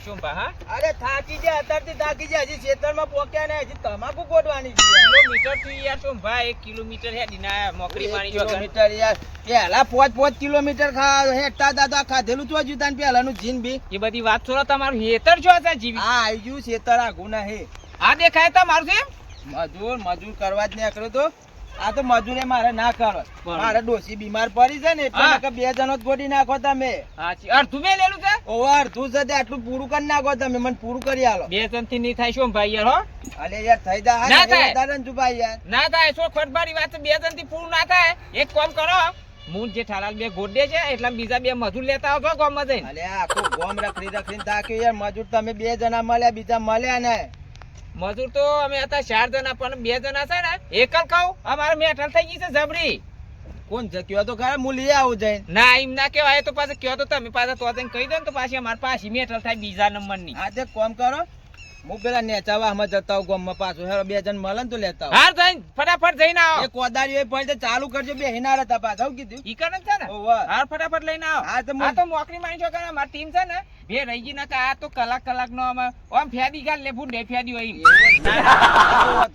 શું બા હા અરે થાકી ગયા અત્યારથી થાકી ગયા હજી ખેતરમાં પોક્યા ને હજી તમાકુ ગોટવાની છે કિલોમીટર થી યાર શું બા 1 કિલોમીટર હેડી ના મોકરી પાણી જો કિલોમીટર યાર પેલા 5 કિલોમીટર હેઠતા દાદા ખાધેલું તો જુદાન પેલાનું જીન બી એ બધી વાત છોડો તમારું હેતર જો છે જીવી આ આવી ગયું ખેતર આ ગુના હે આ દેખાય તમારું છે મજૂર કરવા જ નીકળ્યો તો આ તો મજૂરે મારે ના કરો મારે ડોસી બીમાર પડી છે ને એટલે બે જણો જ ગોડી નાખો તમે હાચી અડધું મે લેલું છે ઓવર તું છે આટલું પૂરું કરી નાખો તમે મને પૂરું કરી આલો બે જણ થી નહીં થાય શું ભાઈ યાર હો અરે યાર થઈ જા ના થાય. દાદા ને ભાઈ યાર ના થાય સો ખોટબારી વાત છે બે જણ થી પૂરું ના થાય એક કામ કરો મૂળ જે ઠાલાલ બે ગોડે છે એટલે બીજા બે મજૂર લેતા આવજો ગામમાં જઈને અલે આખું ગોમ રખડીને થાક્યું યાર મજૂર તમે બે જણા મળ્યા બીજા મળ્યા ને મજૂર તો અમે હતા 4 જણા પણ બે જણા છે ને એકલ કહું અમારે મેઠલ થઈ ગઈ છે જબરી કોણ છે કયો તો ખરા હું લઈ આવું જઈને ના એમ ના કેવાય તો પાછા કયો તો તમે પાછા તો જઈને કહી દો ને તો પાછી અમારે પાછી મેઠલ થાય બીજા નંબરની આજે કોમ કરો હું પેલા નેચાવામાં જતા હું ગામમાં પાછું હેરો બે જણ મળે ને તો લેતા હાર જઈને ફટાફટ જઈને આવો એ કોદારી હોય પડે ચાલુ કરજો બે હિનાર હતા પાછા હું કીધું ઈ કરે છે ને ઓવા હાર ફટાફટ લઈને આવો હા તો આ તો મોકરી માની છો કે મારી ટીમ છે ને બે રહી ગઈ ના કે આ તો કલાક નો આમ ફેદી ગાલ લે ફૂટ દે ફેદી હોય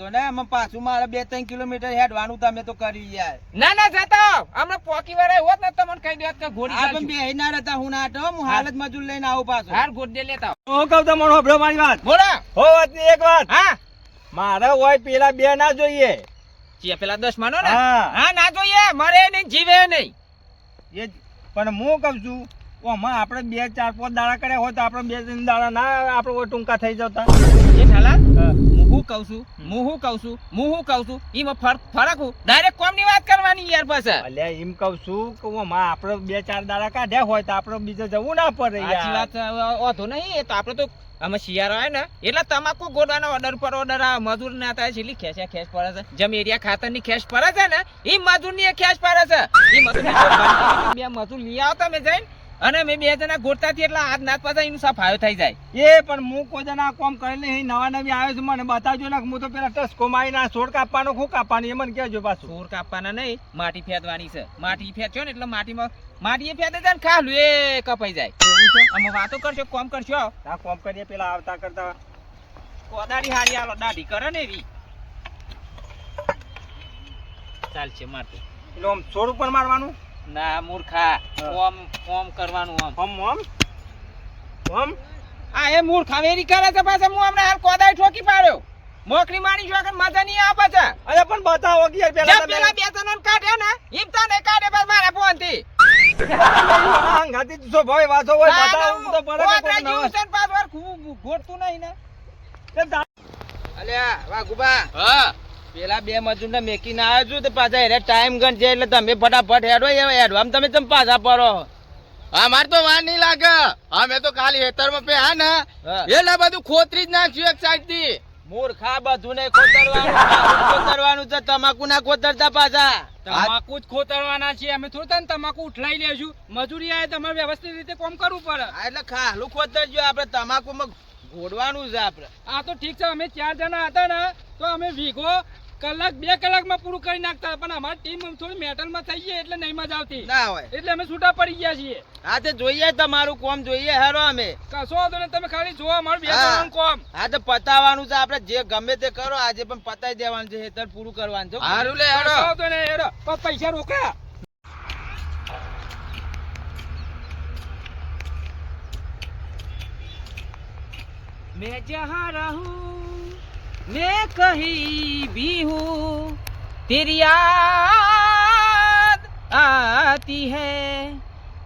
તો ને અમે પાછું મારે 2-3 કિલોમીટર હેડવાનું તમે તો કરી યાર ના જતા અમે પોકી વાળા હોત ને તમને કહી દેત કે ઘોડી આ પણ ચાલશું. બે હિનાર હતા હું ના હટો હું હાલત મજૂર લઈને આવું પાછું હાર ગોડે લેતા આવો. હું કહું તમને હોભળો મારી વાત બોલો હો વાત ની એક વાત હા મારે હોય પેલા બે ના જોઈએ જે પેલા 10 માનો ને હા હા ના જોઈએ મરે નહીં જીવે નહીં એ જ. પણ હું કહું છું ઓમાં આપણે 2-4-5 દાડા કર્યા હોય તો આપણે 2-3 દાડા ના આપણે કોઈ ટૂંકા થઈ જતા એ ઠાલા હું કહું છું ઈમાં ફરક હું ડાયરેક્ટ કોમ ની વાત કરવાની યાર પાસે અલ્યા એમ કહું છું કે ઓમાં આપણે 2-4 દાડા કાઢ્યા હોય તો આપણે બીજે જવું ના પડે સાચી વાત વાંધો નહીં એ તો આપણે તો અમે શિયાળો હોય ને એટલે તમાકુ ગોડવાનો ઓર્ડર પર ઓર્ડર આ મજૂર ના થાય છે ખેંચ પડે છે જેમ એરિયા ખાતર ની ખેંચ પડે છે ને એ મજૂર ની ખેંચ પડે છે એ મજૂર બે મજૂર લઈ આવતા મેં જઈને અને મેં બે જણા ગોળતા થી એટલે હાથ નાથ પાછા એનું સફાયો થઈ જાય એ પણ હું કોઈ જણા કોમ કરેલી નહીં નવા નવી આવ્યો છું મને બતાવજો ને હું તો પેલા ટસકો મારી ના છોડ કાપવાનો ખૂબ કાપવાનું એ મને કહેજો પાછું છોડ કાપવાના નહીં માટી ફેદવાની છે માટી ફેદશો ને એટલે માટીમાં માટી ફેદે જાય ને ખાલું એ કપાઈ જાય અમે વાતો કરશો કોમ કરશો આ કોમ કરીએ પેલા આવતા કરતા કોદારી હારી આલો દાઢી કરે ને એવી ચાલશે મારતો એટલે આમ છોડ ઉપર મારવાનું ના મૂર્ખા ઓમ કરવાનું ઓમ આ એ મૂર્ખા વેરી કરે છે પાછા હું હમણાં હાલ કોદારી ઠોકી પાડ્યો મોકરી મારી છો કે મજા નહીં આવે પાછા અરે પણ બતાવો કે યાર પેલા બે જણોને કાઢ્યા ને ઈમ તને કાઢે બસ મારા ફોન થી ગાતી જો ભાઈ વાતો હોય બતાવો તો પડે કોદરા જેવું છે ને પાછળ ખૂબ ગોઠતું નહીં ને અલ્યા વાઘુબા હા પેલા બે મજૂર ને મેકીને આવ્યો છું તો પાછા એને ટાઈમ ગણ છે એટલે તમે ફટાફટ હેડો હેડવામાં તમે ચમ પાછા પડો અમાર તો વાર નહીં લાગે અમે તો ખાલી હેતરમાં પે હા ને એટલે બધું ખોતરી જ નાખ્યું એક સાઈડ થી મૂર્ખા બધું ને ખોતરવાનું છે તમાકુ ના ખોતરતા પાછા તમાકુ જ ખોતરવાના છે અમે થોડા તમાકુ ઉઠલાઈ લેશું મજૂરી આવે તમારે વ્યવસ્થિત રીતે કામ કરવું પડે એટલે ખાલું ખોતરજો આપણે તમાકુ માં ઘોડવાનું છે આપણે આ તો ઠીક છે અમે 4 જણા હતા ને તો અમે વીઘો કલાક 2 કલાકમાં પૂરું કરી નાખતા પણ અમારી ટીમ થોડી મેટલમાં થઈ ગઈ એટલે નહીં મજા આવતી ના હોય એટલે અમે છૂટા પડી ગયા છીએ હા તો જોઈએ તમારું કોમ જોઈએ હેરો અમે કશો વાંધો નહીં તમે ખાલી જોવા અમારું 2 જણાનું કોમ હા તો પતાવવાનું છે આપણે જે ગમે તે કરો આજે પણ પતાવી દેવાનું છે હેતર પૂરું કરવાનું છે હારું લે હેડો કશો વાંધો નહીં હેડો પણ પૈસા રોકા मैं जहाँ रहूं मैं कहीं भी हूँ तेरी याद आती है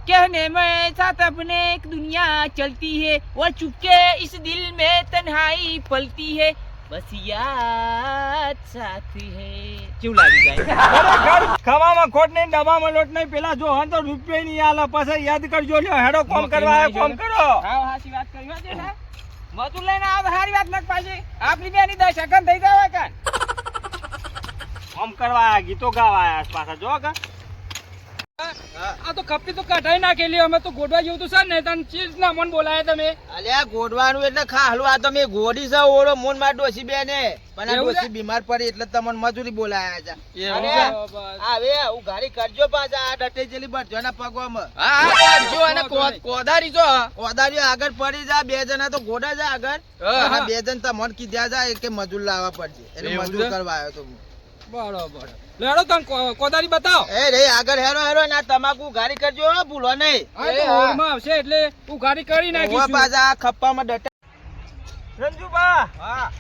कहने में साथ अपने एक दुनिया चलती है और चुपके इस दिल में तन्हाई पलती है बस याद साथ है क्यों लागी जाए ખવામાં ખોટ નહીં ડબ્બામાં લોટ નહીં પેલા જો હન તો રૂપિયો નહીં આલે પછી યાદ કરજો લ્યો હેડો કોમ કરવા આવ્યો કોમ કરો હા હાચી વાત કરી હો જેઠા મજૂર લઈને આવ હારી વાત લખ પાછી આપણી બેની 10 સેકન્ડ થઈ જાય કાન કોમ કરવા આયા ગીતો ગાવા આયા પાછા જો કા હા. આ તો કપી તો કઢાઈ નાખેલી અમે તો ગોડવા જેવું તો છે ને તને ચીજ ના મન બોલાય તમે અલ્યા ગોડવાનું એટલે ખાલું આ તો મેં ગોડી છે ઓળો મોન માં ડોસી બેને પણ આ એવું છે? ડોસી બીમાર પડી એટલે તમને મજૂરી બોલાયા છે એવું અરે, છે? હવે ઉઘાડી કરજો પાછા આ ડટે જેલી બધાના પગવામાં હા હા કરજો અને કોદારી જો ઓદારીઓ આગળ પડી જા બે જણા તો ગોડા જા આગળ હા. અને બે જણ તમને કીધા જાય કે મજૂર લાવવા પડશે એટલે એવું મજૂર છે? કરવા આવ્યો તો હું. બરોબર લેડો તમે કોદારી બતાવો એ રે આગળ હેરો હેરો ના તમાકુ ગાડી કરજો હો, ભૂલો નહીં આ તો હા. ઓળમાં આવશે એટલે હું ગાડી કરી ઓવા નાખીશું પાછા આ ખપ્પામાં ડટા રંજુબા હા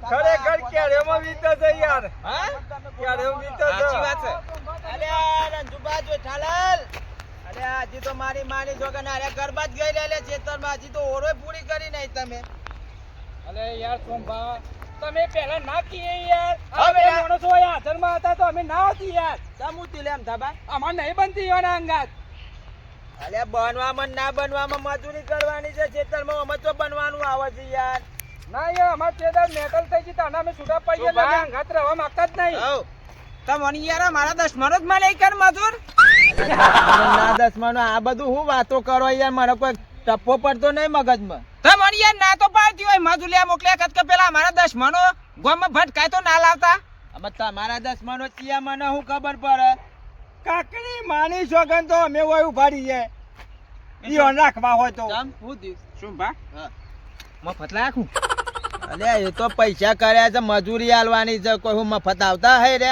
ખરેખર કેરેમાં વીતો છે યાર હા કેરેમાં વીતો સાચી વાત છે અલ્યા રંજુબા જેઠાલાલ અલ્યા હજી તો મારી માની છોકરા ને અરે ગરબા જ ગઈ લે ખેતરમાં હજી તો ઓરોય પૂરી કરી નહીં તમે અલે યાર સોમભા તમે પહેલા ના કીએ યાર હવે અમે યાર. માણસો અહીંયા હાજરમાં હતા તો અમે ના હતી યાર સમુતી લેમ થાબા અમાર નહીં બનતી યાર અંગાત અલ્યા બનવામાં ને ના બનવામાં મજૂરી કરવાની છે ખેતરમાં અમે તો બનવાનું આવે છે યાર ના યાર અમાર તેદાર મેટલ થઈ ગઈ તાના અમે છૂટા પડીએ એટલે અમે અંગાત રહેવા માંગતા જ નહીં હઉ તમને યાર મારા દસમાનો જ મળે કર મજૂર ના દસમાનો આ બધું હું વાતો કરો યાર મને કોઈ ટપ્પો પડતો નહીં મગજમાં તમને યાર ના તો પાડતી હોય મજૂર લે મોકલ્યા કત કે પેલા મારા દસમાનો ગામમાં ભટકાય તો ના લાવતા અમે તમારા દસમાનો ચિયા મને હું ખબર પડે કાકડી માની સોગન તો અમે હોય ઉભાડી જાય ઈઓ રાખવા હોય તો ચમ હું થયું શું ભા હા. મફત લાખું અલ્યા એ તો પૈસા કર્યા છે મજૂરી આલવાની છે કોઈ હું મફત આવતા હે રે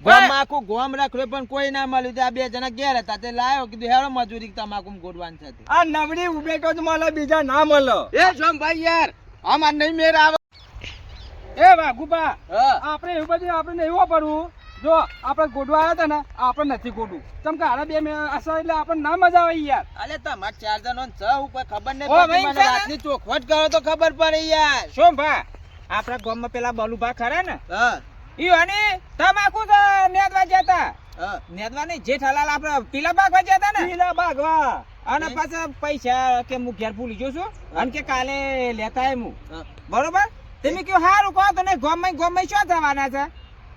ગોમ આખું ગોમ રાખ્યો પણ કોઈ ના મળ્યું તે આ બે જણા ઘેર હતા તે લાયો કીધું હેરો મજૂરી તમાકુ ગોડવાની છે તે. આ નવડી ઉભેટો જ મળે બીજા ના મળે એ સોમભાઈ યાર આમાં નહીં મેર આવે એ વાઘુબા હા. આપણે એવું બધું આપણે નહીં વાપરવું જો આપણે ગોડવા આવ્યા હતા ને આપણે નથી ગોડવું ચમ કે હારા બે અસર એટલે આપણને ના મજા આવે યાર અલે તમાર ચાર જણો ને છ ઉપર ખબર નહીં ઓ, પડતી ભાઈ મને છે ને? રાતની ચોખવટ કરો તો ખબર પડે યાર શું ભા આપણા ગામમાં પેલા બલુભા ખરા ને હા ઈ અને તમાકુ તો નેદવા જતા હા નેદવા નહીં જેઠાલાલ આપણે પીલા બાગવા જતા ને પીલા ભાગવા અને પાછા પૈસા કે હું ઘેર ભૂલી ગયો છું અને કે કાલે લેતા આય હું હા. બરોબર તમે કયો હારું કહો તો ને ગોમ શું થવાના છે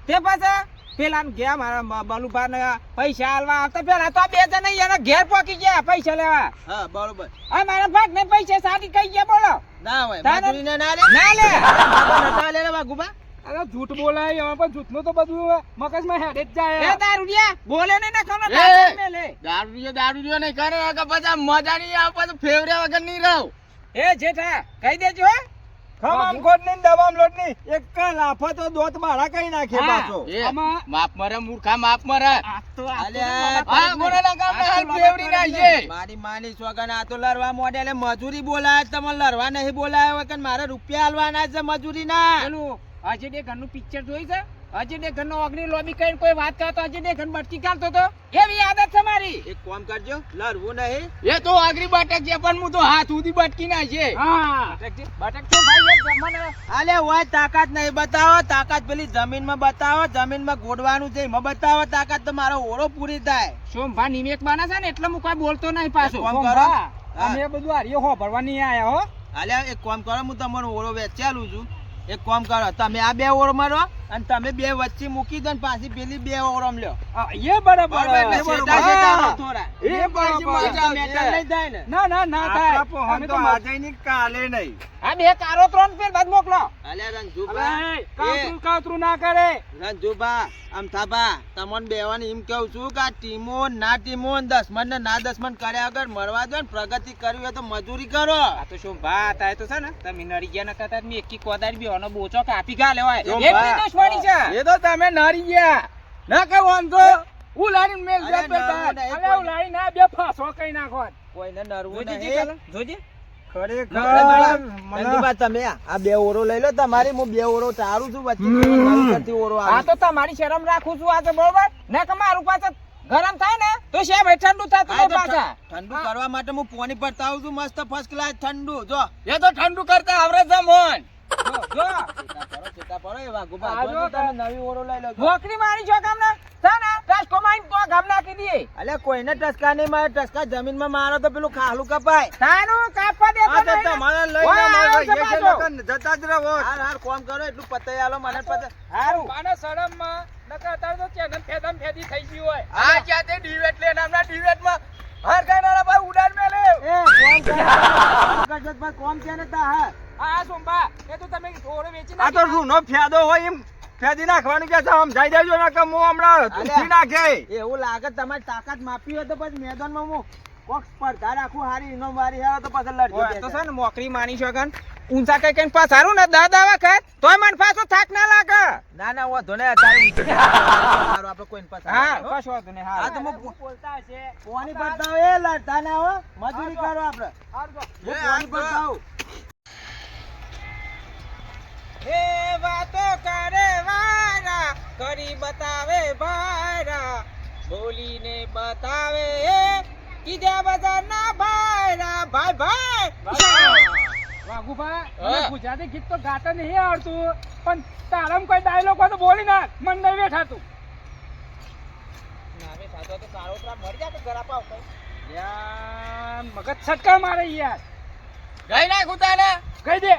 તે પાછા પેલા ગયા મારા બલુભા ને પૈસા આલવા આવતા પેલા તો આ બે જણા એના ઘેર પહોંચી ગયા પૈસા લેવા હા બરોબર આ મારા ભાગ ને પૈસા સાડી કઈ ગયા બોલો ના હોય તારે- મજૂરીને ના લે ના લે નતા લે રે વાઘુબા અરે જૂઠ બોલાય એમાં પણ જૂઠનું તો બધું મગજમાં હેડે જ એ જાય દારૂડિયા બોલે ને ના ખાવ એ! લે દારૂ નહીં કરે કે પછી મજા નહીં આવે પછી ફેવરે વગર નહીં રહું એ જેઠા કહી દેજો હે ખમામ ખોટ ની દવામ લોટ ની એક લાફા તો દોત મારા કઈ નાખે હા. પાછો એ આમાં માપ મરે મૂર્ખા માપ મરે અલ્યા, આ ગોળાના કામને હાલ ફેવરી નાખજે. મારી માની સોગન આ તો લડવા મોડે એટલે મજૂરી બોલાય તમે લડવા નહીં બોલાય વગર મારે રૂપિયા આલવાના છે મજૂરી ના પેલું અજય દેવગન નું પિક્ચર જોઈ છે અજય દેવગન નો અગ્નિ લોબી કરીને કોઈ વાત કરતો અજય દેવગન બટકી કાઢતો તો એવી આદત છે મારી એક કામ કરજો લડવું નહીં એ તો આગરી બટક છે પણ હું તો હાથ સુધી બટકી નાખજે. હા બટક તો ભાઈ એ જમવાનો અલે હોય તાકાત નહીં બતાવો તાકાત પેલી જમીનમાં બતાવો જમીનમાં ગોડવાનું છે એમાં બતાવો તાકાત તો મારો ઓળો પૂરી થાય સોમભા નિમેક બના છે ને એટલે હું કોઈ બોલતો નહીં પાછો કોમ કરો સોમભા, હા. અમે બધું હારીઓ હોભરવા નહીં આયા હો અલ્યા એક કામ કરો હું તમારો ઓળો વેચાલું છું એક કામ કરો તમે આ બે ઓળો મારો અને તમે બે વચ્ચે મૂકી દો ને પાછી પેલી બે ઓળો લ્યો આ એ બરાબર બરાબર એટલે એ બરાબર. શેઠા શેઠા હા. થોડા એ પછી બરાબર. મજા મેટર નહીં થાય ને ના ના ના થાય આપણા અમે તો કાલે નહીં આ બે કારો 3 ફેર બાદ મોકલો અલ્યા રંજુભા અલે, કાતરું કાતરું ના કરે રંજુભા આમ થાબા તમને બેવાની એમ કહું છું કે આ ટીમો ના ટીમો ને દસમન ને ના દસમન કર્યા વગર મળવા દો ને પ્રગતિ કરવી હોય તો મજૂરી કરો આ તો સોમભા આ તો છે ને તમે નરી ગયા ન કરતા મેં એકી કોદારી બેવાનો બોચો કાપી ગાલે હોય સોમભા. એટલી દુશ્મની છે એ તો તમે નરી ગયા ના કઈ વાંધો ઉલાડીને મેલ અરે દે બેટા. નરવું નહીં, અલે ઉલાઈ ના બે ફાસો કઈ નાખો કોઈને નરવું જોજે નહીં જે જોજે રંજુભા તમે આ બે ઓરો લઈ લો તમારી હું બે ઓરો ચારું છું વચ્ચે નવી કરતી ઓરો આ આવે તો તમારી શરમ રાખું છું આજે બરોબર ને કે મારું પાછળ ગરમ થાય ને તો શેમ ઠંડુ થતું આ નહીં તો પાછા ઠંડુ કરવા માટે હું પોણી પર તાવું છું મસ્ત ફર્સ્ટ ક્લાસ ઠંડુ જો એ તો ઠંડુ કરતા આવડે છે મોન. જો ચેતા પડો એવા ગુબા આ જો જો તમે નવી ઓરો લઈ લો નોકરી મારી છો ગામને છે ને ટસકો મારીને તો ગામ નાખી દઈએ અલ્યા કોઈને ટસકા નહીં મારે ટસકા જમીનમાં મારો તો પેલું ખાલું કપાય તાનું કાપવા દેતો આ તો નહીં ને. તમારે લઈ ઓય, લો, મારે આવ્યો છે ભાઈએ છે પાછો. લગન, જતા જ રહો હાર હાર કોમ કરો એટલું પતાઈ આલો મને પતાઈ હારું આના શરમમાં નકર અત્યારે તો ચેનલ ફેદમ ફેદી થઈ ગઈ હોય. આ ક્યાંથી ડિવેટ લે નામના ડિવેટમાં હાર ખાનારા ભાઈ ઉડાડ મેલે. કોમ છે ને તા હા હા સોમબા એ તો તમે થોડો વેચી આ તો રૂનો ફેદો હોય એમ ફેદી નાખવાનું કે છે સમજાઈ દેજો ને કે હું હમણાં તૂટી નાખે. એવું લાગે તમારી તાકાત માપી હોય તો પછી મેદાનમાં હું કોક સ્પર્ધા રાખું હારી ઇનામ વાળી આવે તો પછી લડજો ઓય, તો છે ને મોકરી માની છો કન ઊંચા કઈ કઈ પાછારું ને દા વખત તોય મન પાછો થાક ના લાગે. ના ના વાંધો નહીં અત્યારે સારું આપણે કોઈને પાસે હા કશો વાંધો નહીં. હા તો હા હું બોલતા હશે. કોની પડતા હોય એ લડતા ના હો મજૂરી કરો આપણે હારું તો. હું કોની પડતા હોઉં એ વાતો કરે વારા કરી બતાવે ભારા બોલીને બતાવે કીધા બધા ના ભાઈરા ભાઈ ભાઈ. વાઘુભા હા. મને ગુજરાતી ગીત તો ગાતા નહીં આવડતું પણ તારામાં કોઈ ડાયલોગ હોય તો બોલી નાખ મન નહીં બેઠાતું. નામે સાચો તો કાળો ત્રા મરી જા કે ગરા પાવ કઈ. યાર મગજ છટકા મારે યાર. ગઈ નાખ ઉતાને. કહી દે.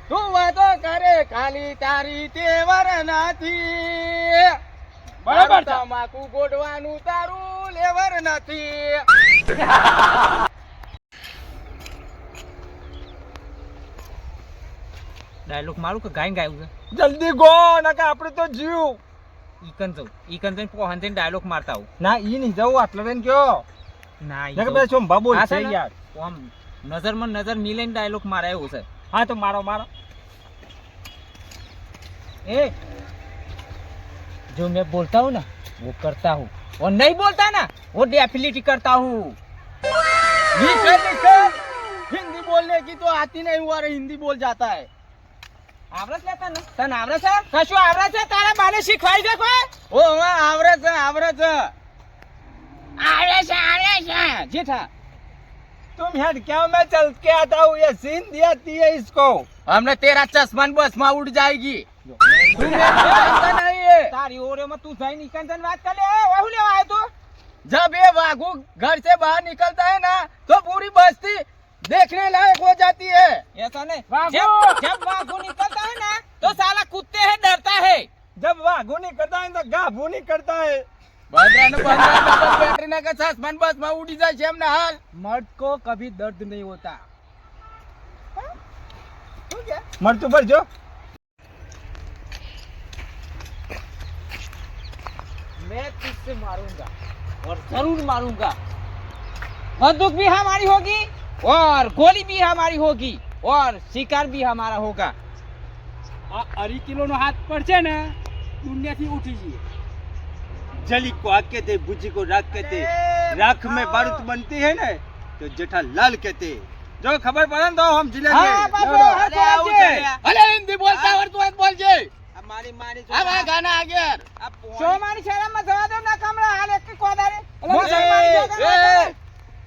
તું વાતો કરે ખાલી તારી તેવર નથી. બરાબર છે. તમાકુ ગોડવાનું તારું લેવર નથી. ડાયલોગ મારું કે ગાય ગાયું છે જલ્દી ગો નકે આપણે તો જીવ. ઈકન જઈને પોહન જઈને ડાયલોગ મારતા આવું. ના ઈ નહીં જવું આટલે રહીને કયો ના ઈ નકે જવું. બે ચોંભા બોલ આ છે છે ને, યાર. આમ નજરમાં નજર મિલાઈને ડાયલોગ મારે એવું છે. હા તો મારો મારો ए जो मैं बोलता हूँ ना वो करता हूँ और नहीं बोलता ना वो डेफिनेटली करता हूँ. निकल निकल. हिंदी बोलने की तो आती नहीं हुआ रे हिंदी बोल जाता है. આવડે છે તને? તને આવડે છે? કશું આવડે છે? તારા બાને શીખવાડી દે કોઈ? ओ हाँ आवरे से आवरे से. આવડે છે જેઠા. तुम हेड क्या मैं चल के आता हूँ ये सीन दिया है इसको. हमने तेरा चश्मन बस में उड़ जाएगी. तू मेरे को जानता नहीं है. તારી ઓરેમાં તું જઈને ઈકન જઈને વાત કરી લે. એ વાહુ લેવા આવ્યો તું? जब ये वाघू घर से बाहर निकलता है ना तो पूरी बस्ती देखने लायक हो जाती है. ऐसा नहीं. वाघू! जब वाघू निकलता है ना तो साला कुत्ते है डरता है. जब वाघू नहीं करता है तो गाभू नहीं करता है. बैटरी ने का चश्मन बस में उड़ी जाए છે એમને હાલ. मर्द को कभी दर्द नहीं होता. मरतू पर जो मैं तुझसे मारूंगा और जरूर मारूंगा. बंदूक भी हमारी होगी और गोली भी हमारी होगी और शिकार भी हमारा होगा. આ 2 કિલોનો હાથ પડશે ને દુનિયાથી ઉઠી જઈએ. जली को आग कहते बुझी को राख कहते राख में बारूद बनती है ना तो जेठा लाल कहते. जो खबर पड़े तो हम जिले हाँ, बाबू, हाँ, અલે આવું છે લે. અલે હિન્દી બોલતા આવડતું હોય તો બોલજે. આ મારી મારી આ આ ગાના આગળ. આ પોણી- ચોમાની શેરામાં જવા દો ના કમળા હાલ એક કોદારે. એ,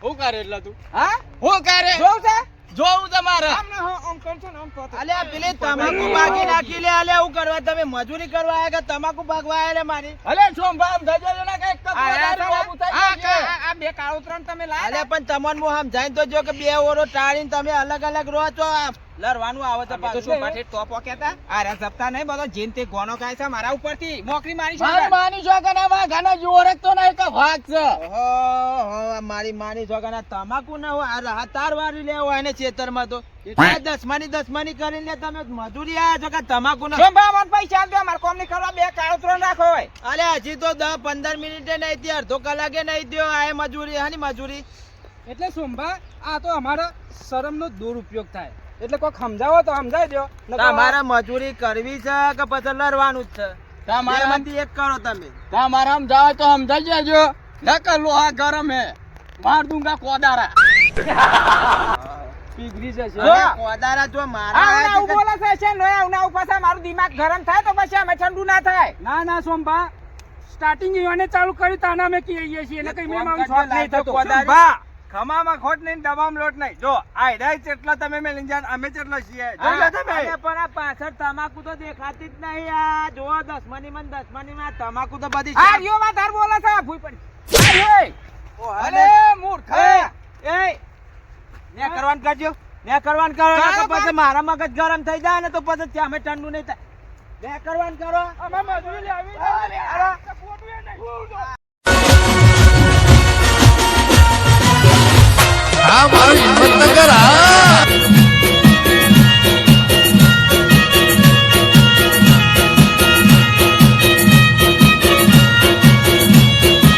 હું કરે એટલે તું હા હું કરે જોઉં છે જોવું તમારે. આમને આમ કરશો ને આમ કહો તો. અલે આ પેલી તમાકુ બાકી નાખી લે. અલે આવું કરવા તમે મજૂરી કરવા આયા કે તમાકુ ભાગવા આયા લે મારી. અલે સોમભામ ધજે ના કઈક આ રહ્યા તક છો બાબુ ને? થઈ ગયો છે. આ બે કાળોતરણ તમે અલે લાયા પણ તમને હું સમજાઈને તો જો કે બે ઓરો ટાળીને તમે અલગ અલગ રહો છો. આ લડવાનું આવે તો તમે તો પાછું. શું પાછે ટોપો કહેતા? આ રહ્યા જપતા નહીં બધો જેન તે ગોનો ખાય છે મારા ઉપરથી મોકરી મારી છે. મારી માની છો કે ના વા ગાના જોરક તો નહીં કે ભાગ છે. ઓહો, આ મારી માની છોકરા તમાકુ ના હોય આ હતાર વાળી લેવો હોય ને ખેતરમાં તો એટલા દસમાની કરીને લે તમે મજૂરી આયા છો કે તમાકુ ના. સોમભા મને પૈસા આલ દો મારે કોમ નહીં કરવા બે કાળોતરણ રાખો હોય. અલે હજી તો 10-15 મિનિટે નહીં થયો, અડધો કલાકે નહીં થયો. આ મજૂરી હાની મજૂરી. એટલે સોમભા આ તો અમારા શરમનો દુરુપયોગ થાય. એટલે કોઈ સમજાવો તો સમજાવી દો. નકર તમારે મજૂરી કરવી છે કે પછી લડવાનું જ છે? તમારે બેમાંથી એક કરો તમે. તમારા આમ જાવ તો સમજાઈ જજો નકર લોહા ગરમ હે માર દૂંગા કોદારા. પીગળી જશે. જો. અરે કોદારા જો મારા આ આયા ઉના છે બોલે છે છે નોયા ઉના ઉપર મારું દિમાગ ગરમ થાય તો પછી અમે ઠંડુ ના થાય. ના ના સોમભા સ્ટાર્ટિંગ ઈવાને ચાલુ કર્યું તાના અમે કહીએ છીએ એટલે કઈ મેં મારું શોખ નહીં થતો. કોદારી. બા ખમામાં ખોટ નહીં દબામ લોટ નહીં. જો આયડા જેટલા તમે મેલી જાન અમે જેટલા છીએ જોઈ લો તમે. અરે પણ આ પાછળ તમાકુ તો દેખાતી જ નહીં. આ જો દસમાની માં તમાકુ તો બધી આ રિયો માં ધાર બોલે છે ભૂઈ પડી. આ રે. અલે મૂર્ખા. એ ને કરવાનું કરજો. ને કરવાનું કરો કાળો નકર પછી બા. મારા મગજ ગરમ થઈ જાય ને તો પછી ત્યાં અમે ઠંડુ નહીં થાય. બે કરવાનું કરો અમે મજૂરી લાવી ગોડું એ નહીં આ મારું હિંમતનગર આ